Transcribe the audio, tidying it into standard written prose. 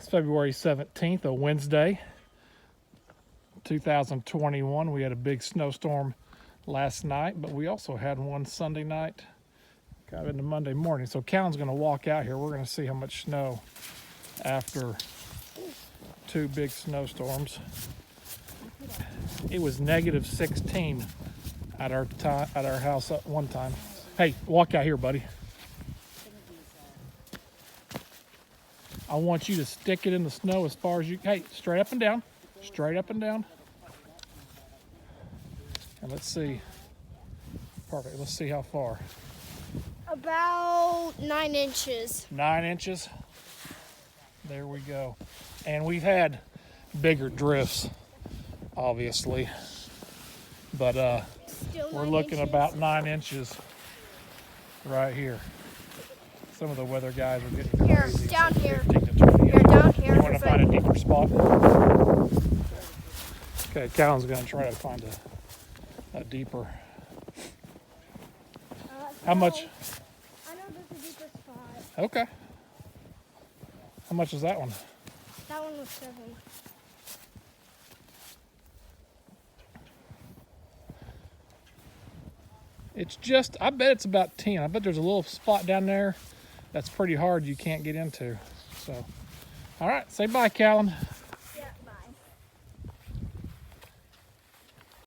It's February 17th, a Wednesday, 2021. We had a big snowstorm last night, but we also had one Sunday night, kind of into Monday morning. So Callan's going to walk out here. We're going to see how much snow after two big snowstorms. It was negative 16 at our house at one time. Hey, walk out here, buddy. I want you to stick it in the snow as far as you. Hey, straight up and down. Straight up and down. And let's see. Perfect. Let's see how far. About 9 inches. 9 inches. There we go. And we've had bigger drifts, obviously. But we're looking about 9 inches right here. Some of the weather guys are getting here, crazy. down So here. 15 to 20. Here, down here. You want to find a deeper spot? Okay, Callan's going to try to find a deeper. How much? I know there's a deeper spot. Okay. How much is that one? That one was 7. It's just, I bet it's about 10. I bet there's a little spot down there that's pretty hard you can't get into. So, all right, say bye, Callan.